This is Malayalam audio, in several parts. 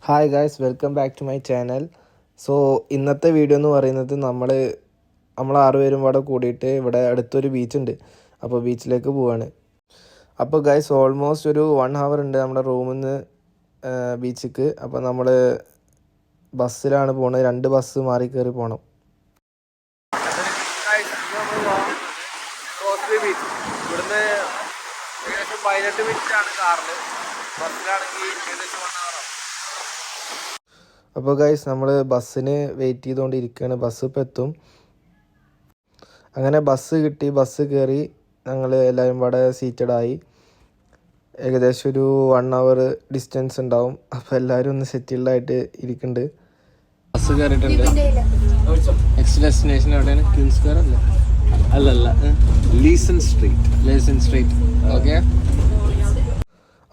Hi guys, welcome back to my channel. So ഇന്നത്തെ വീഡിയോ എന്ന് പറയുന്നത് നമ്മൾ 6 പേരും കൂടെ കൂടിയിട്ട് ഇവിടെ അടുത്തൊരു ബീച്ചുണ്ട്. അപ്പോൾ ബീച്ചിലേക്ക് പോവാണ്. അപ്പോൾ ഗായ്സ് ഓൾമോസ്റ്റ് ഒരു 1 hour ഉണ്ട് നമ്മുടെ റൂമിൽ നിന്ന് ബീച്ചിക്ക്. അപ്പോൾ നമ്മൾ ബസ്സിലാണ് പോകുന്നത്. 2 ബസ് മാറി കയറി പോകണം. ക്രോസ്ബി ബീച്ച് ഇവിടുന്ന് ഏകദേശം 18 മിനിറ്റാണ് കാറിൽ. ബസ്സിലാണെങ്കിൽ ഏകദേശം 1 hour. അപ്പോൾ ഗൈസ് നമ്മൾ ബസ്സിന് വെയിറ്റ് ചെയ്തുകൊണ്ടിരിക്കുകയാണ്. ബസ് ഇപ്പോൾ എത്തും. അങ്ങനെ ബസ് കിട്ടി. ബസ് കയറി ഞങ്ങൾ എല്ലാവരും ഇവിടെ സീറ്റഡായി. ഏകദേശം ഒരു 1 hour ഡിസ്റ്റൻസ് ഉണ്ടാവും. അപ്പോൾ എല്ലാവരും ഒന്ന് സെറ്റിൽഡായിട്ട് ഇരിക്കുന്നുണ്ട്. ബസ് കയറിയിട്ടുണ്ട്. നെക്സ്റ്റ് ഡെസ്റ്റിനേഷൻ എവിടെയാണ്? ക്യൂൻ സ്ക്വയർ അല്ലല്ല ലീസൺ സ്ട്രീറ്റ്. ഓക്കെ.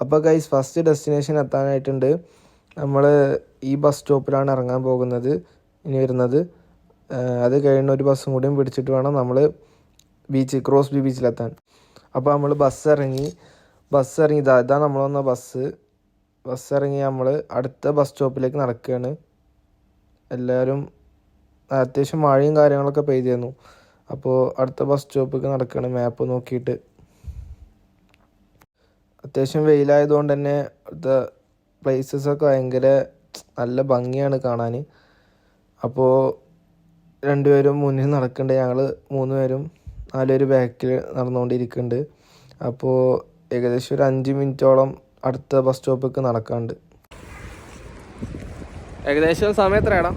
അപ്പോൾ ഗൈസ് ഫസ്റ്റ് ഡെസ്റ്റിനേഷൻ എത്താനായിട്ടുണ്ട്. നമ്മൾ ഈ ബസ് സ്റ്റോപ്പിലാണ് ഇറങ്ങാൻ പോകുന്നത്. ഇനി വരുന്നത് അത് കഴിഞ്ഞ ഒരു ബസ്സും കൂടിയും പിടിച്ചിട്ട് വേണം നമ്മൾ ക്രോസ്ബി ബീച്ചിലെത്താൻ. അപ്പോൾ നമ്മൾ ബസ് ഇറങ്ങി ഇതാ നമ്മൾ വന്ന ബസ് ഇറങ്ങി നമ്മൾ അടുത്ത ബസ് സ്റ്റോപ്പിലേക്ക് നടക്കുകയാണ്. എല്ലാവരും അത്യാവശ്യം മഴയും കാര്യങ്ങളൊക്കെ പെയ്തിരുന്നു. അപ്പോൾ അടുത്ത ബസ് സ്റ്റോപ്പിലേക്ക് നടക്കുകയാണ് മാപ്പ് നോക്കിയിട്ട്. അത്യാവശ്യം വെയിലായതുകൊണ്ട് തന്നെ അടുത്ത പ്ലേസസൊക്കെ ഭയങ്കര നല്ല ഭംഗിയാണ് കാണാൻ. അപ്പോൾ 2 പേരും മുന്നിൽ നടക്കുന്നുണ്ട്. ഞങ്ങൾ 3 പേരും 4 പേര് ബാക്കിൽ നടന്നുകൊണ്ടിരിക്കുന്നുണ്ട്. അപ്പോൾ ഏകദേശം ഒരു 5 മിനിറ്റോളം അടുത്ത ബസ് സ്റ്റോപ്പിലേക്ക് നടക്കാനുണ്ട്. ഏകദേശം സമയം എത്രയാടാ?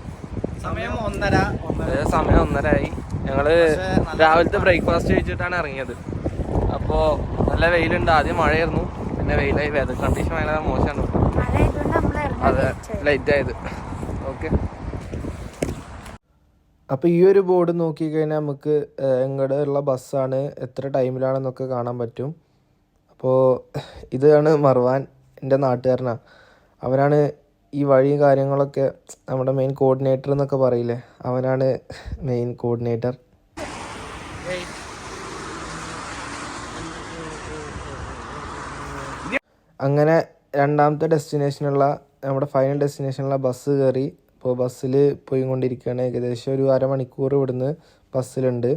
സമയം 1:30. സമയം 1:30 ഞങ്ങൾ രാവിലത്തെ ബ്രേക്ക്ഫാസ്റ്റ് കഴിച്ചിട്ടാണ് ഇറങ്ങിയത്. അപ്പോൾ നല്ല വെയിലുണ്ട്. ആദ്യം മഴയായിരുന്നു, പിന്നെ വെയിലായി. വെതർ കണ്ടീഷൻ വളരെ മോശമാണ്. അതെ, ലൈറ്റ് ആയത്. ഓക്കെ. അപ്പോൾ ഈ ഒരു ബോർഡ് നോക്കിക്കഴിഞ്ഞാൽ നമുക്ക് എങ്ങോട്ട് ഉള്ള ബസ്സാണ്, എത്ര ടൈമിലാണെന്നൊക്കെ കാണാൻ പറ്റും. അപ്പോൾ ഇതാണ് മർവാൻ, എൻ്റെ നാട്ടുകാരനാണ്. അവനാണ് ഈ വഴിയും കാര്യങ്ങളൊക്കെ നമ്മുടെ മെയിൻ കോർഡിനേറ്റർ എന്നൊക്കെ പറയില്ലേ, അവനാണ് മെയിൻ കോർഡിനേറ്റർ. അങ്ങനെ രണ്ടാമത്തെ ഡെസ്റ്റിനേഷനുള്ള നമ്മുടെ ഫൈനൽ ഡെസ്റ്റിനേഷനുള്ള ബസ് കയറി. ഇപ്പോൾ ബസ്സിൽ പോയിക്കൊണ്ടിരിക്കുകയാണ്. ഏകദേശം ഒരു അരമണിക്കൂർ ഇവിടുന്ന് ബസ്സിലുണ്ട്.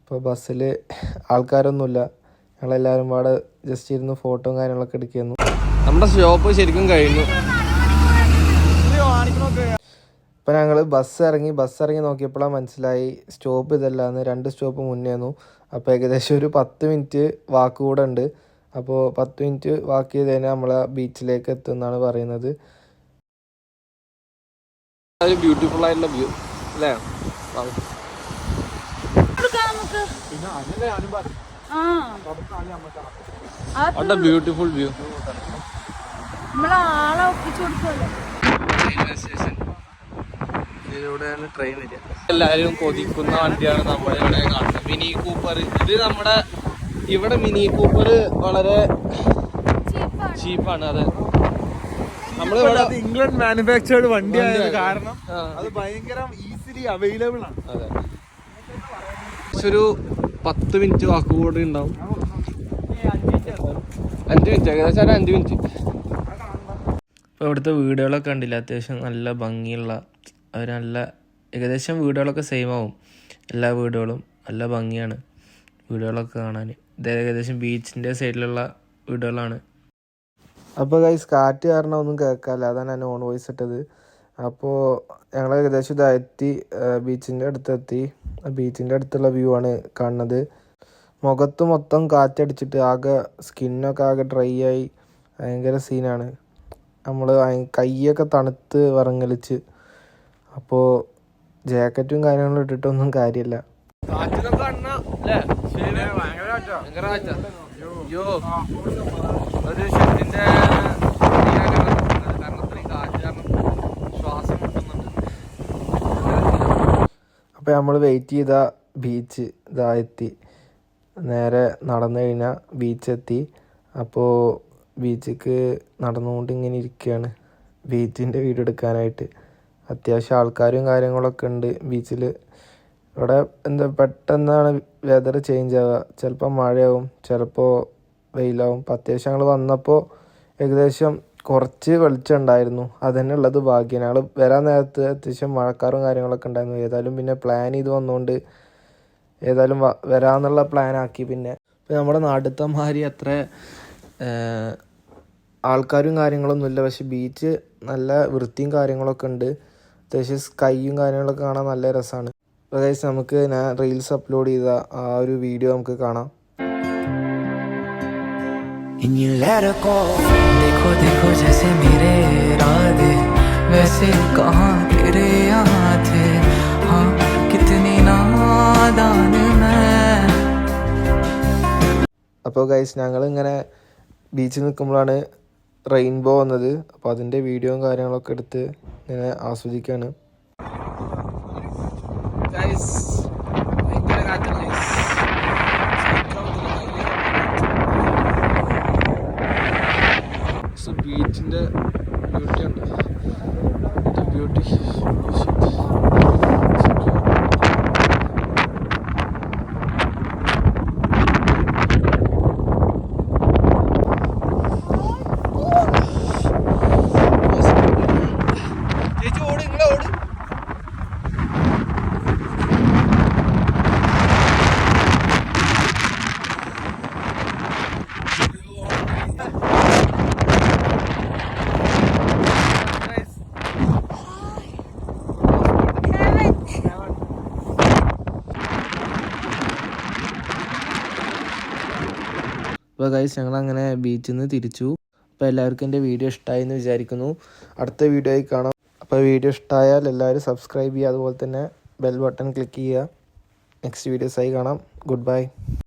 അപ്പോൾ ബസ്സിൽ ആൾക്കാരൊന്നുമില്ല. ഞങ്ങളെല്ലാവരും പാടെ ജസ്റ്റ് ഇരുന്ന് ഫോട്ടോയും കാര്യങ്ങളൊക്കെ എടുക്കുന്നു. നമ്മുടെ സ്റ്റോപ്പ് ശരിക്കും കഴിഞ്ഞു. ഇപ്പോൾ ഞങ്ങൾ ബസ് ഇറങ്ങി നോക്കിയപ്പോഴാണ് മനസ്സിലായി സ്റ്റോപ്പ് ഇതല്ലാന്ന്. 2 സ്റ്റോപ്പ് മുന്നേന്നു. അപ്പോൾ ഏകദേശം ഒരു 10 മിനിറ്റ് വാക്ക് കൂടെ ഉണ്ട്. അപ്പോൾ 10 മിനിറ്റ് വാക്ക് ചെയ്ത് കഴിഞ്ഞാൽ നമ്മൾ ബീച്ചിലേക്ക് എത്തുമെന്നാണ് പറയുന്നത്. ഒരു ബ്യൂട്ടിഫുൾ ആയിട്ടുള്ള വ്യൂ അല്ലേ? Beautiful view. ഇതിലൂടെയാണ് ട്രെയിൻ വരിക. എല്ലാവരും കൊതിക്കുന്ന വണ്ടിയാണ് നമ്മളിവിടെ കാണുന്നത്, മിനി കൂപ്പർ. ഇത് നമ്മുടെ ഇവിടെ മിനി കൂപ്പർ വളരെ ചീപ്പാണ്. അതെ, നമ്മളിവിടെ ഇംഗ്ലണ്ട് മാനുഫാക്ചേർഡ് വണ്ടിയായത് കാരണം അത് ഭയങ്കര ഈസിലി അവൈലബിൾ ആണ്. അതെ, ഒരു 10 മിനിറ്റ് വാക്കുകൂടെ ഉണ്ടാവും. 5 മിനിറ്റ്, ഏകദേശം 5 മിനിറ്റ്. ഇപ്പോൾ ഇവിടുത്തെ വീടുകളൊക്കെ കണ്ടില്ല, അത്യാവശ്യം നല്ല ഭംഗിയുള്ള നല്ല ഏകദേശം വീടുകളൊക്കെ സെയിം ആവും. എല്ലാ വീടുകളും നല്ല ഭംഗിയാണ് വീടുകളൊക്കെ കാണാൻ. ഇത് ഏകദേശം ബീച്ചിൻ്റെ സൈഡിലുള്ള വീടുകളാണ്. അപ്പോൾ ഗൈസ് കാറ്റ് കാരണം ഒന്നും കേൾക്കാമല്ല, അതാണ് ഞാൻ ഓൺ വോയിസ് ഇട്ടത്. അപ്പോൾ ഞങ്ങൾ ഏകദേശം ഇതെത്തി, ബീച്ചിൻ്റെ അടുത്തെത്തി. ബീച്ചിൻ്റെ അടുത്തുള്ള വ്യൂ ആണ് കാണുന്നത്. മുഖത്ത് മൊത്തം കാറ്റടിച്ചിട്ട് ആകെ സ്കിന്നൊക്കെ ആകെ ഡ്രൈ ആയി ഭയങ്കര സീനാണ്. നമ്മൾ കൈയൊക്കെ തണുത്ത് വിറങ്ങലിച്ച്. അപ്പോൾ ജാക്കറ്റും കാര്യങ്ങളും ഇട്ടിട്ടൊന്നും കാര്യമില്ല. അപ്പോൾ നമ്മൾ വെയിറ്റ് ചെയ്ത ബീച്ച് ഇതാ എത്തി. നേരെ നടന്നു കഴിഞ്ഞാൽ ബീച്ചെത്തി. അപ്പോൾ ബീച്ചിക്ക് നടന്നുകൊണ്ട് ഇങ്ങനെ ഇരിക്കുകയാണ് ബീച്ചിൻ്റെ വീഡിയോ എടുക്കാനായിട്ട്. അത്യാവശ്യം ആൾക്കാരും കാര്യങ്ങളൊക്കെ ഉണ്ട് ബീച്ചിൽ. ഇവിടെ പെട്ടെന്നാണ് വെതർ ചേഞ്ച് ആവുക. ചിലപ്പോൾ മഴയാവും, ചിലപ്പോൾ വെയിലാവും. അപ്പോൾ അത്യാവശ്യം ഞങ്ങൾ വന്നപ്പോൾ ഏകദേശം കുറച്ച് വെളിച്ചം ഉണ്ടായിരുന്നു, അതന്നെ ഉള്ളത് ഭാഗ്യം. ഞങ്ങൾ വരാൻ നേരത്ത് അത്യാവശ്യം മഴക്കാറും കാര്യങ്ങളൊക്കെ ഉണ്ടായിരുന്നു. ഏതായാലും പിന്നെ പ്ലാൻ ചെയ്ത് വന്നുകൊണ്ട് ഏതായാലും വരാമെന്നുള്ള പ്ലാനാക്കി. പിന്നെ നമ്മുടെ നാട്ടിലത്തെ മാതിരി അത്ര ആൾക്കാരും കാര്യങ്ങളൊന്നുമില്ല, പക്ഷെ ബീച്ച് നല്ല വൃത്തിയും കാര്യങ്ങളൊക്കെ ഉണ്ട്. അത്യാവശ്യം സ്കൈയും കാര്യങ്ങളൊക്കെ കാണാൻ നല്ല രസമാണ്. അതായത് നമുക്ക് ഞാൻ റീൽസ് അപ്ലോഡ് ചെയ്ത ആ ഒരു വീഡിയോ നമുക്ക് കാണാം. देखो देखो जैसे मेरे इरादे वैसे कहाँ तेरे यहाँ थे, हाँ कितनी नादान मैं. അപ്പോൾ ഗൈസ് ഞങ്ങളിങ്ങനെ ബീച്ചിൽ നിൽക്കുമ്പോഴാണ് റെയിൻബോ വന്നത്. അപ്പോൾ അതിൻ്റെ വീഡിയോയും കാര്യങ്ങളൊക്കെ എടുത്ത് ഇങ്ങനെ ആസ്വദിക്കുകയാണ്. ബീച്ചിൻ്റെ ബ്യൂട്ടി ഉണ്ട്, ബ്യൂട്ടി. അപ്പോൾ ഗൈസ് ഞങ്ങളങ്ങനെ ബീച്ചിൽ നിന്ന് തിരിച്ചു. അപ്പോൾ എല്ലാവർക്കും എൻ്റെ വീഡിയോ ഇഷ്ടമായി എന്ന് വിചാരിക്കുന്നു. അടുത്ത വീഡിയോയിൽ കാണാം. അപ്പോൾ വീഡിയോ ഇഷ്ടമായാൽ എല്ലാവരും സബ്സ്ക്രൈബ് ചെയ്യുക, അതുപോലെ തന്നെ ബെൽ ബട്ടൺ ക്ലിക്ക് ചെയ്യുക. നെക്സ്റ്റ് വീഡിയോസായി കാണാം. Good bye.